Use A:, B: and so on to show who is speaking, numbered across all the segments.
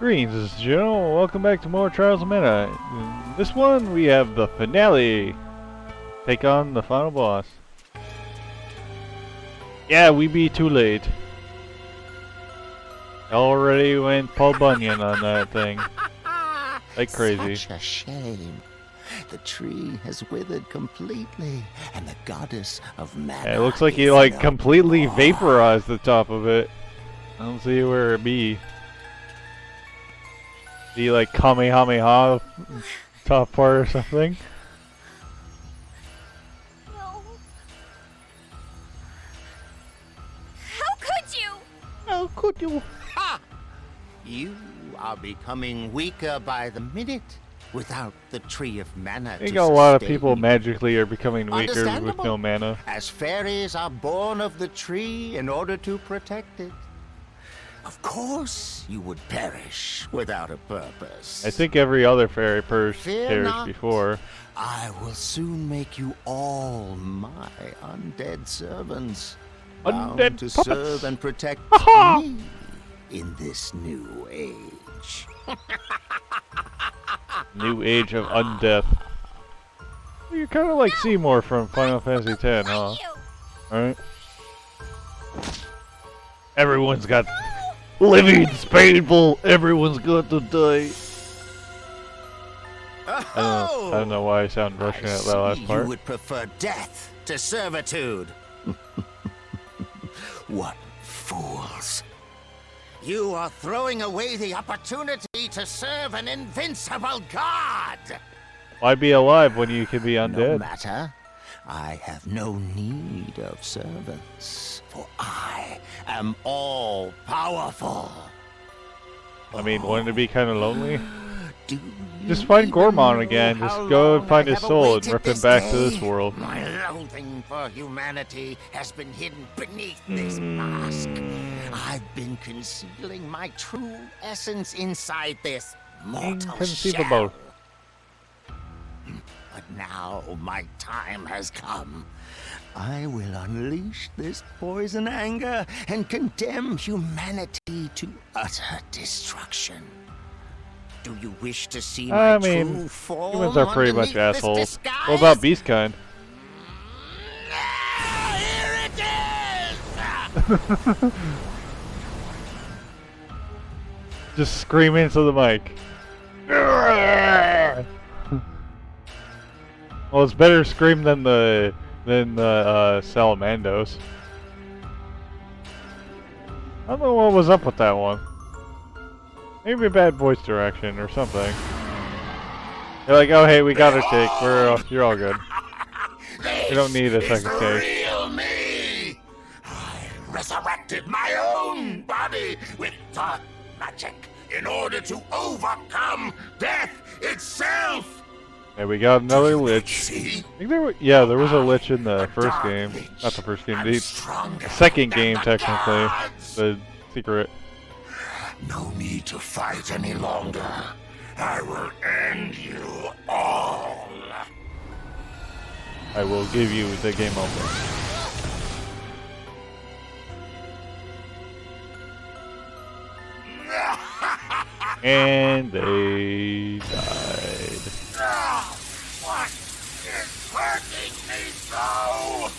A: Greetings, this is Joe. Welcome back to more Trials of Mana. In this one, we have the finale. Take on the final boss. Yeah, we be too late. Already went Paul Bunyan on that thing. Like crazy.
B: Such a shame. The tree has withered completely, and the goddess of mana.
A: Yeah, it looks like he like completely vaporized the top of it. I don't see where it be. Be like Kamehameha top part or something.
C: No. How could you?
A: How could you?
B: Ha! You are becoming weaker by the minute without the tree of mana.
A: I think a lot of people magically are becoming weaker with no mana.
B: As fairies are born of the tree in order to protect it. Of course, you would perish without a purpose.
A: I think every other fairy perished
B: not.
A: before.
B: I will soon make you all my undead servants.
A: Undead
B: bound to
A: puppets.
B: serve and protect me in this new age.
A: New age of undeath. You're kind of like Seymour from Final Fantasy X, huh? Alright. Everyone's got... Living's painful. Everyone's got to die. I don't know why I sound Russian at that last part.
B: You would prefer death to servitude. What fools! You are throwing away the opportunity to serve an invincible god!
A: Why be alive when you can be
B: No
A: undead?
B: matter. I have no need of servants, for I am all-powerful.
A: I mean, wouldn't it be kind of lonely?
B: Do
A: Just
B: you
A: find
B: even
A: Gormon
B: know
A: again.
B: how
A: Just go and
B: long
A: find
B: I
A: his
B: have
A: soul and
B: awaited
A: rip him
B: this
A: back to this
B: day?
A: world.
B: My loathing for humanity has been hidden beneath this mask. I've been concealing my true essence inside this mortal
A: Inconceivable.
B: shell. But now my time has come. I will unleash this poison anger and condemn humanity to utter destruction. Do you wish to see my
A: I mean,
B: true form
A: humans are pretty much
B: underneath this
A: assholes.
B: disguise?
A: What about Beastkind?
B: Here it is!
A: Just scream into the mic. Well, it's better scream than the Salamandos. I don't know what was up with that one. Maybe a bad voice direction or something. You're like, oh hey, we got our take. You're all good. You don't need a second take.
B: Real me! I resurrected my own body with dark magic in order to overcome death itself!
A: And we got another lich.
B: See?
A: I think there was a lich in the first game. Not the first game, the second game technically. The secret.
B: No need to fight any longer. I will end you all.
A: I will give you the game over. And they died.
B: What is hurting me so?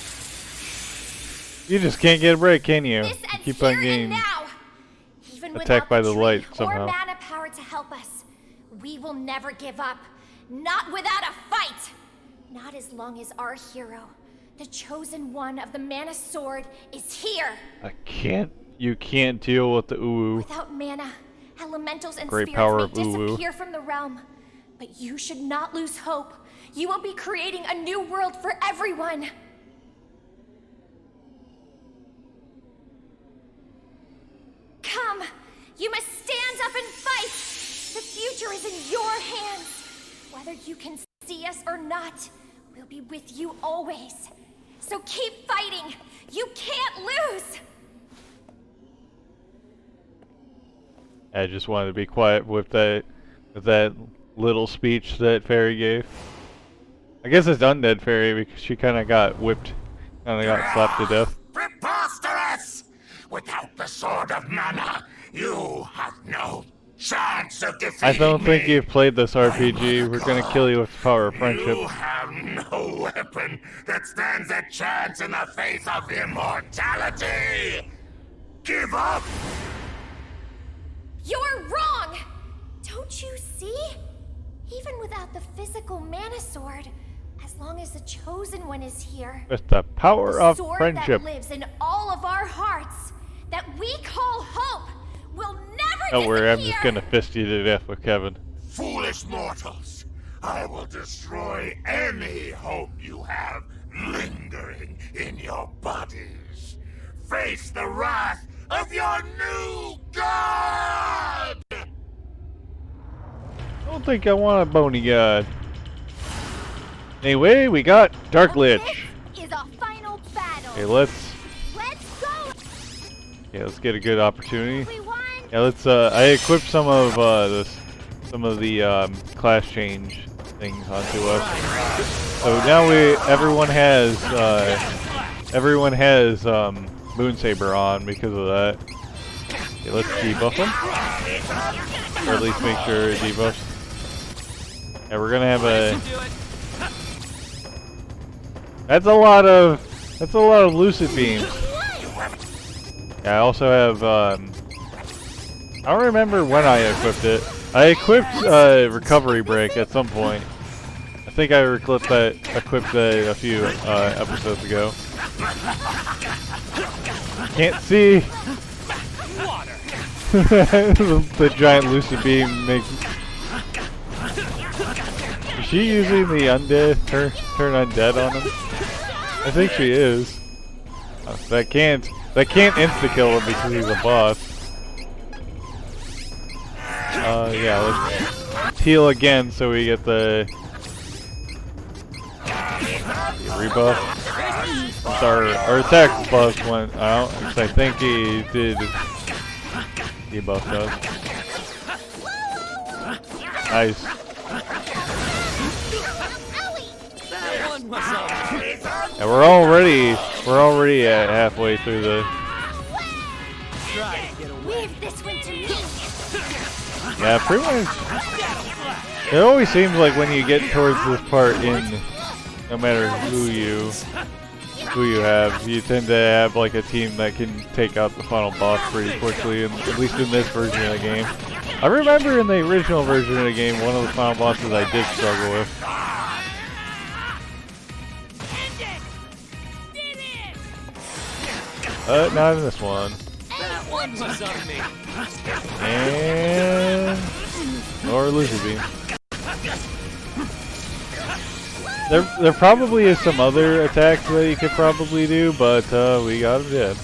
A: You just can't get a break, can you?
C: This
A: You
C: ends
A: keep on
C: here
A: getting...
C: and now. Even
A: attacked by
C: without
A: the
C: tree
A: light
C: or
A: somehow.
C: mana power to help us, we will never give up. Not without a fight. Not as long as our hero, the chosen one of the mana sword, is here.
A: You can't deal with the uwu.
C: Without mana, elementals and
A: Great
C: spirits
A: power
C: may
A: of uwu.
C: disappear from the realm. But you should not lose hope. You will be creating a new world for everyone. Come, you must stand up and fight. The future is in your hands. Whether you can see us or not, we'll be with you always. So keep fighting. You can't lose.
A: I just wanted to be quiet with that little speech that Fairy gave. I guess it's Undead Fairy because she kind of got whipped, kind of got slapped to death.
D: Preposterous! Without the Sword of Mana, you have no chance! chance of defeating
A: I don't think
D: me.
A: you've played this RPG. We're gonna kill you with the power of friendship.
D: You have no weapon that stands a chance in the face of immortality. Give up.
C: You're wrong! Don't you see? Even without the physical mana sword, as long as the chosen one is here,
A: With the power
C: the
A: of
C: sword
A: friendship.
C: that lives in all of our hearts, that we call hope, will never
A: Don't worry, I'm just
C: disappear.
A: gonna fist you to death with Kevin.
D: Foolish mortals, I will destroy any hope you have lingering in your bodies. Face the wrath of your new god!
A: I don't think I want a bony god. Anyway, we got Dark Lich.
C: This is a final battle.
A: Okay, let's
C: go,
A: let's get a good opportunity.
C: everyone.
A: Yeah, let's I equipped some of the class change things onto us. So now everyone has Moonsaber on because of that. Okay, let's debuff them. Or at least make sure it debuffs. Yeah, we're gonna have a That's a lot of lucid beams. Yeah, I also have I don't remember when I equipped it. I equipped recovery break at some point. I think I equipped that a few episodes ago. Can't see. The giant lucid beam makes. Is she using the undead? Turn undead on him? I think she is. That can't insta kill him because he's a boss. Yeah, let's heal again so we get the rebuff. Since our attack buff went out, because I think he did debuff us. Nice. Yeah, we're already at halfway through the.
C: Leave this one to me.
A: Yeah, pretty much. It always seems like when you get towards this part no matter who you have, you tend to have like a team that can take out the final boss pretty quickly, and at least in this version of the game. I remember in the original version of the game, one of the final bosses I did struggle with. Not in this one.
E: That one was on me.
A: And or Lucid Beam. There probably is some other attacks that you could probably do, but we got him dead.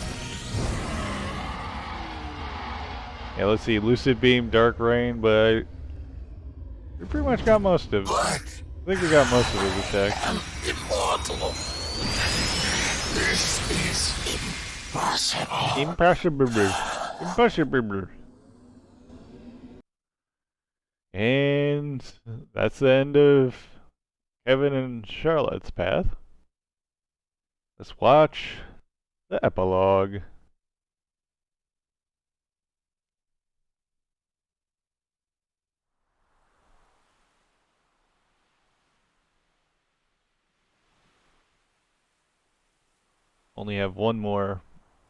A: Yeah, let's see, Lucid Beam, Dark Rain, but we pretty much got most of it. I think we got most of his attacks.
D: Immortal. This is impossible.
A: Impossible. And that's the end of Kevin and Charlotte's path. Let's watch the epilogue. Only have one more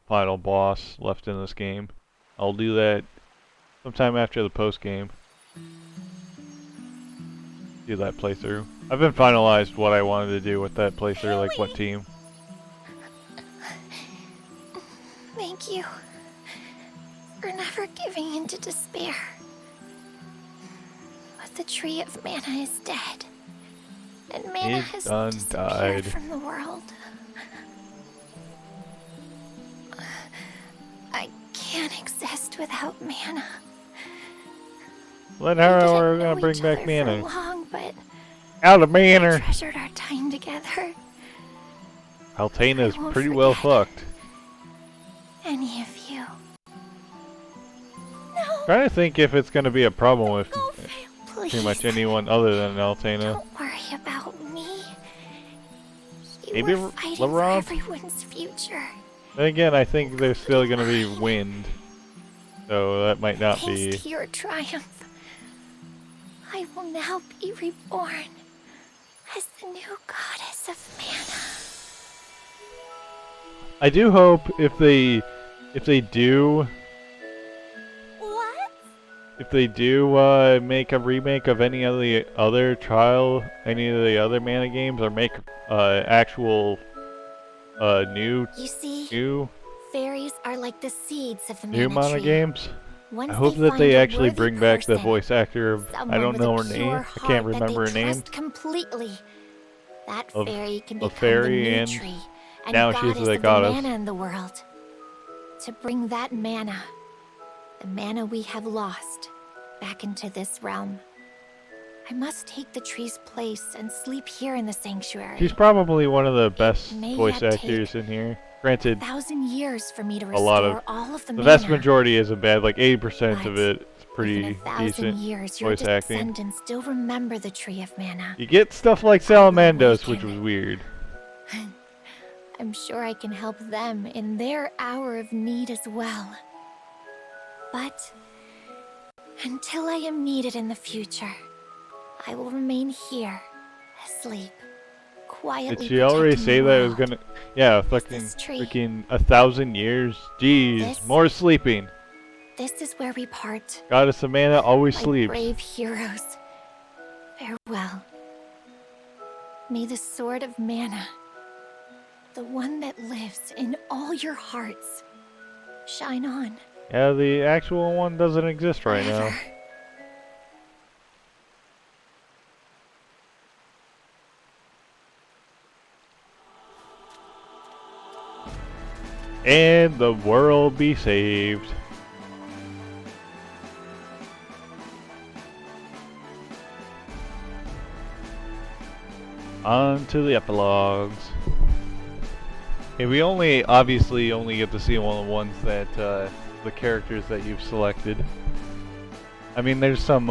A: final boss left in this game. I'll do that sometime after the post game. Do that playthrough. I've been finalized what I wanted to do with that playthrough, like what team.
C: Thank you for never giving in to despair. But the tree of mana is dead, and mana has disappeared from the world. I can't exist without mana.
A: Let her, we're gonna bring back mana.
C: Long, but
A: Out of
C: we
A: mana!
C: treasured our time together.
A: Altena's pretty well fucked.
C: Any of you. No.
A: Trying to think if it's gonna be a problem with
C: Go, please.
A: pretty much anyone other than Altena.
C: Don't worry about me.
A: Maybe
C: We're fighting
A: Laurent?
C: for everyone's future.
A: Then again, I think there's still gonna be wind. So that might not
C: Thanks
A: be.
C: to your triumph, I will now be reborn as the new goddess of mana.
A: I do hope if they do
C: What?
A: make a remake of any of the other any of the other mana games, or make actual
C: You see, fairies are like the seeds of the
A: new
C: mana
A: mana
C: tree.
A: games.
C: Once
A: I hope
C: they
A: that
C: find
A: they
C: a
A: actually
C: worthy
A: bring back the
C: person,
A: voice actor of, I
C: someone
A: don't
C: with
A: know
C: a
A: her
C: pure
A: name. I can't
C: heart that
A: remember
C: they
A: her name.
C: trust completely. That
A: Of-
C: fairy can
A: of
C: become
A: fairy
C: the new
A: and
C: tree and
A: now she's
C: goddess
A: the
C: of
A: goddess.
C: the mana in the world. To bring that mana, the mana we have lost, back into this realm. I must take the tree's place and sleep here in the sanctuary.
A: She's probably one of the best
C: may
A: voice
C: yet
A: actors
C: take
A: in here. Granted,
C: 1,000 years for me to
A: a lot
C: restore
A: of
C: all of the
A: the
C: mana.
A: vast majority isn't bad. Like 80% of
C: But
A: it is
C: If
A: pretty
C: in 1,000
A: decent
C: years your
A: voice acting.
C: descendants still remember the tree of mana,
A: You get stuff like Salamandos, which
C: awaken.
A: was weird.
C: I'm sure I can help them in their hour of need as well. But until I am needed in the future, I will remain here, asleep, quietly.
A: Did she already
C: protecting
A: say
C: the
A: that it was
C: world.
A: gonna? Yeah, fucking
C: this tree.
A: freaking 1,000 years. Jeez,
C: This-
A: more sleeping.
C: This is where we part,
A: Goddess of Mana always
C: like
A: sleeps.
C: brave heroes. Farewell. May the sword of mana, the one that lives in all your hearts, shine on.
A: Yeah, the actual one doesn't exist right now.
C: forever.
A: And the world be saved. On to the epilogues. Okay, we obviously only get to see one of the ones that, the characters that you've selected. I mean, there's some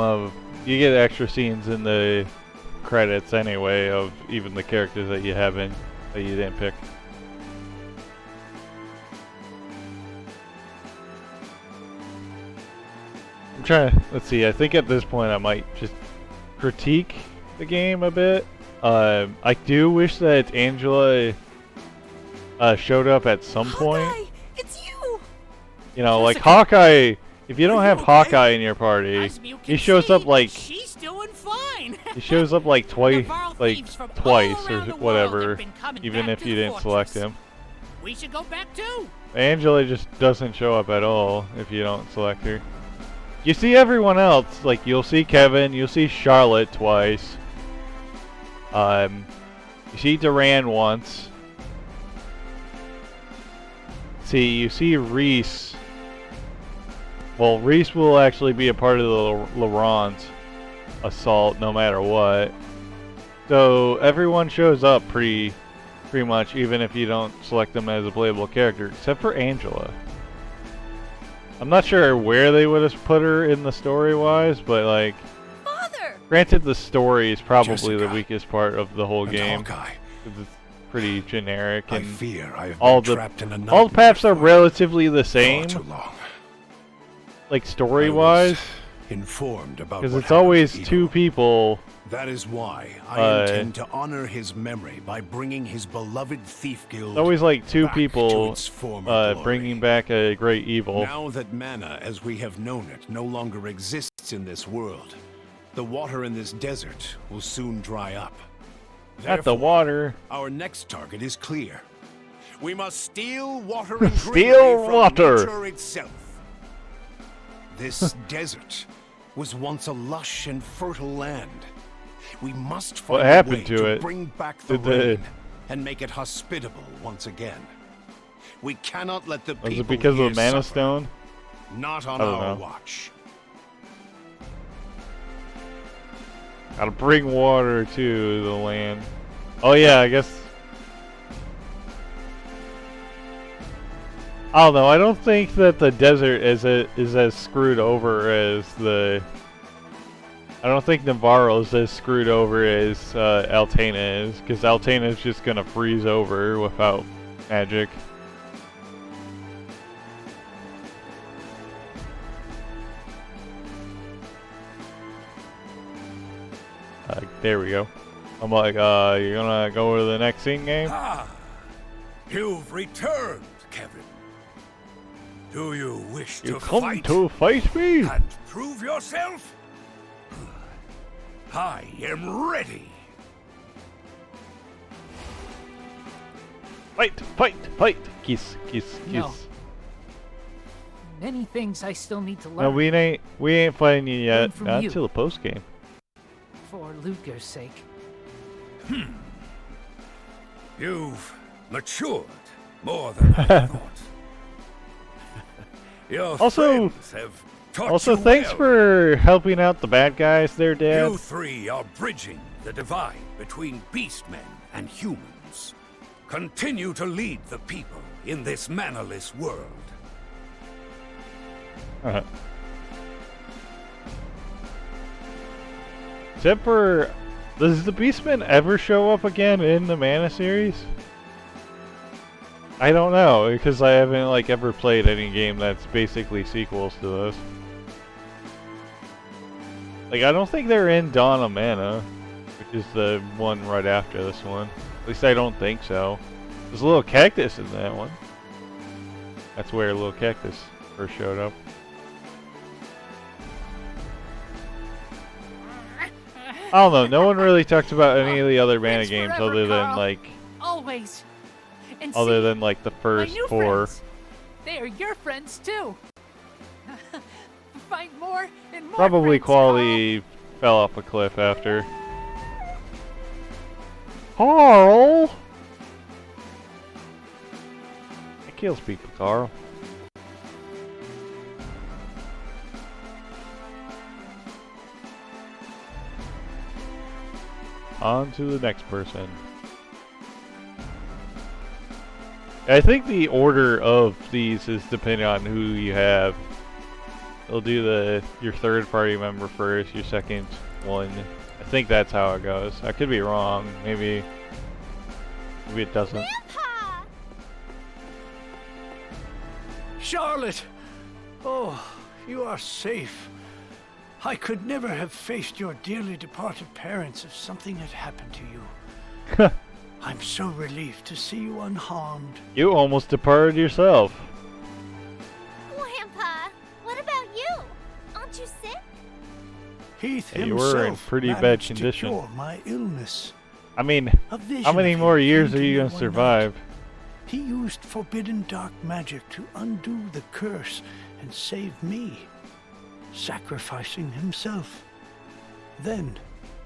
A: you get extra scenes in the credits anyway of even the characters that you didn't pick. I'm trying to, let's see, I think at this point I might just critique the game a bit. I do wish that Angela showed up at some point.
F: Hawkeye, it's you!
A: You know, like
F: Jessica,
A: Hawkeye, if you don't
F: are
A: have
F: you okay?
A: Hawkeye in your party,
E: As you
A: he
E: can
A: shows up
E: see,
A: like,
E: she's doing fine.
A: he shows up like twice,
E: Navarro
A: like
E: thieves from all
A: twice or
E: around the world
A: whatever,
E: have been coming
A: even
E: back
A: if
E: to
A: you
E: the
A: didn't select
E: fortress.
A: him.
E: We should go back too.
A: Angela just doesn't show up at all if you don't select her. You see everyone else, like you'll see Kevin, you'll see Charlotte twice. You see Duran once. See, you see Reese. Well, Reese will actually be a part of the Laurent assault no matter what. So everyone shows up pretty much, even if you don't select them as a playable character, except for Angela. I'm not sure where they would have put her in the story-wise, but like,
F: Father!
A: granted the story is probably the
G: Jessica.
A: weakest part of the whole
G: And
A: game,
G: Hawkeye,
A: 'cause it's pretty generic,
G: I
A: and
G: fear I have
A: all
G: been
A: the
G: trapped in a
A: all the paths are
G: nightmare for
A: relatively the
G: far
A: same,
G: too long.
A: like
G: I was
A: story-wise,
G: informed about
A: because
G: what
A: it's
G: happened
A: always
G: to
A: two
G: Ito.
A: people.
G: That is why I intend to honor his memory by bringing his beloved thief guild.
A: It's always like two
G: back to
A: people
G: its former glory.
A: bringing back a great evil.
G: Now that mana, as we have known it, no longer exists in this world, the water in this desert will soon dry up.
A: Not the
G: Therefore,
A: water.
G: our next target is clear. We must steal water and
A: Steal
G: greenery from
A: water.
G: nature itself. This desert was once a lush and fertile land. We must find
A: What
G: a
A: happened
G: way
A: to
G: to
A: it?
G: bring back the
A: Did the-
G: rain and make it hospitable once again. We cannot let the people
A: Was it because
G: here
A: of the Mana
G: suffer.
A: Stone?
G: Not on
A: I don't
G: our
A: know.
G: watch.
A: Gotta bring water to the land. Oh yeah, I guess. I don't know. I don't think that the desert is as screwed over as the. I don't think Navarro is as screwed over as Altena is, because Altena is just gonna freeze over without magic. There we go. I'm like, you're gonna go to the next scene game?
D: Ah, you've returned, Kevin. Do you wish
A: You
D: to
A: come
D: fight
A: to fight me?
D: and prove yourself? I am ready.
A: Fight, fight, fight! Kiss, kiss, kiss.
E: No. Many things I still need to learn.
A: No, we ain't fighting you yet.
E: Learn from
A: Not
E: you.
A: until the post game.
E: For Ludger's sake.
D: You've matured more than I thought. Your
A: Also-
D: friends have taught
A: Also,
D: you
A: thanks
D: well.
A: for helping out the bad guys there, Dad.
D: You three are bridging the divide between beastmen and humans. Continue to lead the people in this mannerless world.
A: Uh-huh. Except for, does the Beastman ever show up again in the Mana series? I don't know, because I haven't like ever played any game that's basically sequels to this. Like, I don't think they're in Dawn of Mana, which is the one right after this one. At least I don't think so. There's a little cactus in that one. That's where little cactus first showed up. I don't know, no one really talked about any of the other Mana
E: Thanks
A: games
E: forever,
A: other than
E: Carl.
A: like
E: Always. And
A: other
E: see,
A: than like the
E: my
A: first
E: new
A: 4.
E: friends. They are your friends too. Find more and more
A: Probably
E: friends,
A: quality fell off a cliff after. Carl! It kills people, Carl. On to the next person. I think the order of these is depending on who you have. They'll do your third party member first, your second one. I think that's how it goes. I could be wrong. Maybe it doesn't.
C: Grandpa!
G: Charlotte! Oh, you are safe. I could never have faced your dearly departed parents if something had happened to you. I'm so relieved to see you unharmed.
A: You almost departed yourself.
C: Grandpa, what about you? Aren't you sick?
G: Heath
A: Yeah, you were in
G: himself
A: pretty bad
G: managed
A: condition.
G: to cure my illness.
A: I mean,
G: A vision
A: how many
G: of
A: more
G: him
A: years
G: came
A: are
G: to
A: you
G: me
A: gonna
G: one
A: survive?
G: night. He used forbidden dark magic to undo the curse and save me, sacrificing himself. Then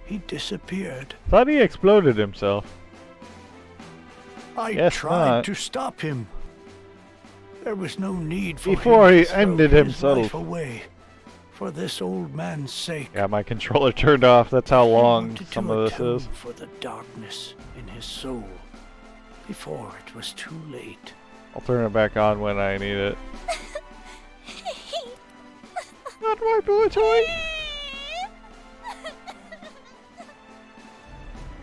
G: he disappeared.
A: Thought he exploded himself.
G: I
A: Guess
G: tried
A: not.
G: to stop him. There was no need for
A: Before
G: him
A: he
G: to throw
A: ended
G: his
A: himself.
G: life away for this old man's sake.
A: Yeah, my controller turned off. That's how
G: He
A: long
G: wanted
A: some
G: to
A: of this
G: atone
A: is.
G: for the darkness in his soul before it was too late.
A: I'll turn it back on when I need it. Not my blue toy!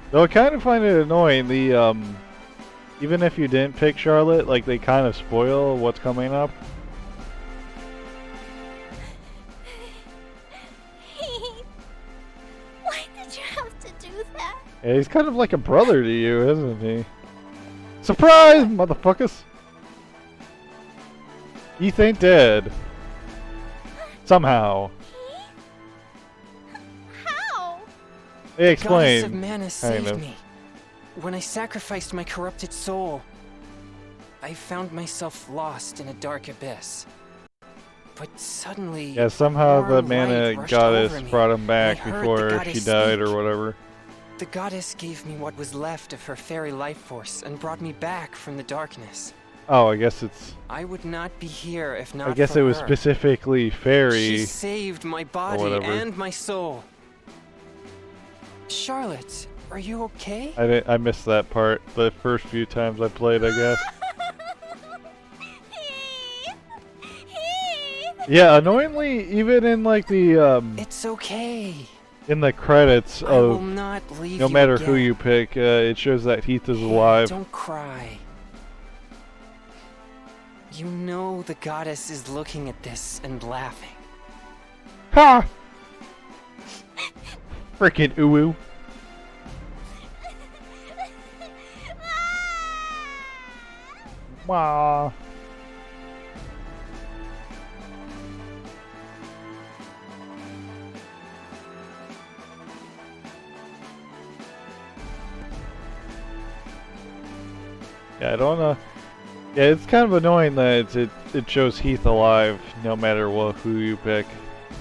A: Though I kind of find it annoying, even if you didn't pick Charlotte, like, they kind of spoil what's coming up.
C: Why did you have to do that?
A: Yeah, he's kind of like a brother to you, isn't he? Surprise, motherfuckers! Heath ain't dead. Somehow.
C: How?
A: They
H: The goddess of
A: explain.
H: mana saved
A: of.
H: me. When I sacrificed my corrupted soul, I found myself lost in a dark abyss. But suddenly,
A: Yeah, somehow
H: more
A: the
H: light
A: mana
H: rushed
A: goddess
H: over me,
A: brought him
H: and
A: back
H: I heard the
A: before
H: goddess
A: she died
H: speak.
A: or whatever.
H: The goddess gave me what was left of her fairy life force and brought me back from the darkness.
A: Oh, I guess it's.
H: I would not be here if not
A: I guess
H: for
A: it was
H: her.
A: specifically fairy.
H: She saved my body
A: whatever.
H: and my soul. Charlotte, are you okay?
A: I missed that part the first few times I played, I guess. Yeah, annoyingly, even in like the
H: It's okay.
A: in the credits
H: I will
A: of
H: not leave
A: no
H: you
A: matter who
H: again.
A: you pick, it shows that Heath is alive.
H: Don't cry. You know the goddess is looking at this and laughing.
A: Ha! Frickin' uwu. Wah. Yeah, I don't know. Yeah, it's kind of annoying that it shows Heath alive no matter who you pick.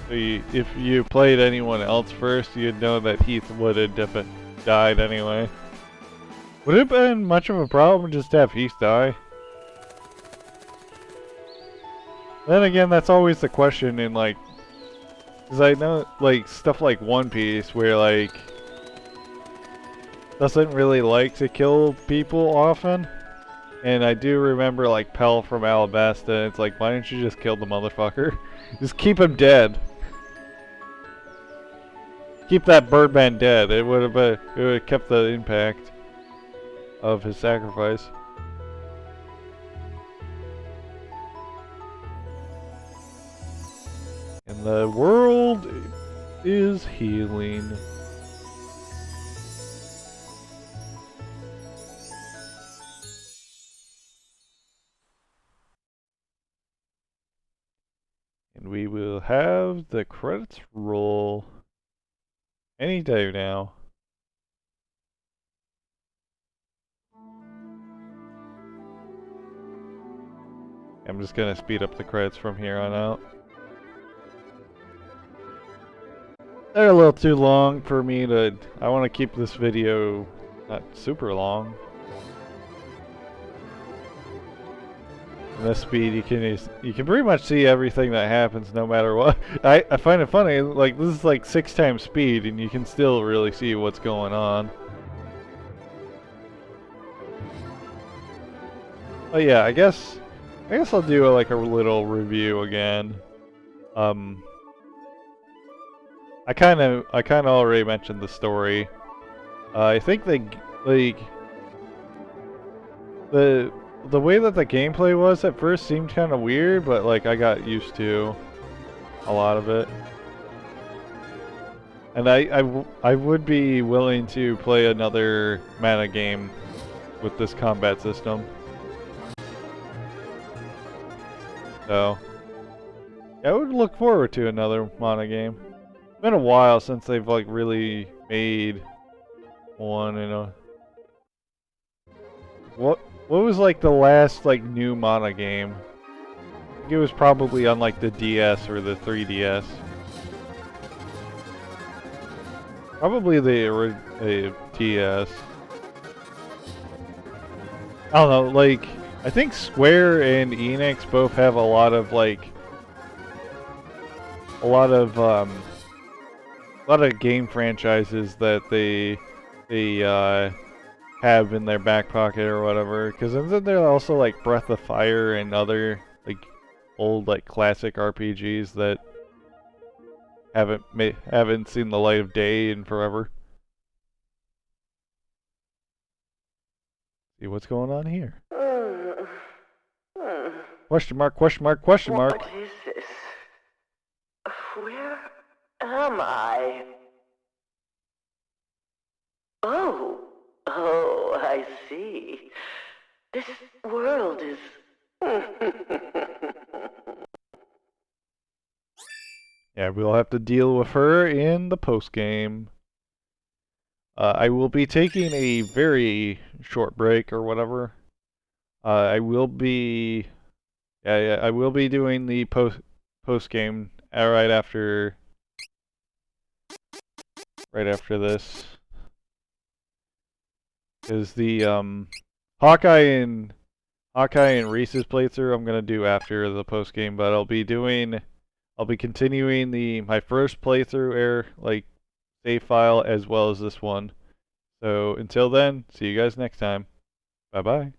A: So if you played anyone else first, you'd know that Heath would have died anyway. Would it have been much of a problem just to have Heath die? Then again, that's always the question in like, because I know like stuff like One Piece where like doesn't really like to kill people often. And I do remember like Pell from Alabasta, and it's like, why didn't you just kill the motherfucker? Just keep him dead. Keep that Birdman dead. It would have kept the impact of his sacrifice. And the world is healing. And we will have the credits roll any day now. I'm just gonna speed up the credits from here on out. They're a little too long for me to... I want to keep this video not super long. And this speed, you can pretty much see everything that happens no matter what. I find it funny, like this is like 6 times speed and you can still really see what's going on. But yeah, I guess I'll do like a little review again. I kind of already mentioned the story. I think the way that the gameplay was at first seemed kind of weird, but like I got used to a lot of it. And I would be willing to play another mana game with this combat system. So yeah, I would look forward to another mana game. It's been a while since they've like really made one, you know. What was like the last like new mana game? I think it was probably on like the DS or the 3DS. Probably the DS. I don't know, like I think Square and Enix both have a lot of game franchises that they have in their back pocket or whatever. Because isn't there also like Breath of Fire and other like old like classic RPGs that haven't seen the light of day in forever? See what's going on here. Question mark, question mark, question mark.
I: What is this? Where am I? Oh, I see. This world is...
A: Yeah, we'll have to deal with her in the post-game. I will be taking a very short break or whatever. I will be doing the post-game right after this. Is the Hawkeye and Reese's playthrough I'm gonna do after the post game, but I'll be continuing my first playthrough save file as well as this one. So until then, see you guys next time. Bye bye.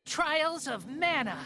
E: Trials of Mana.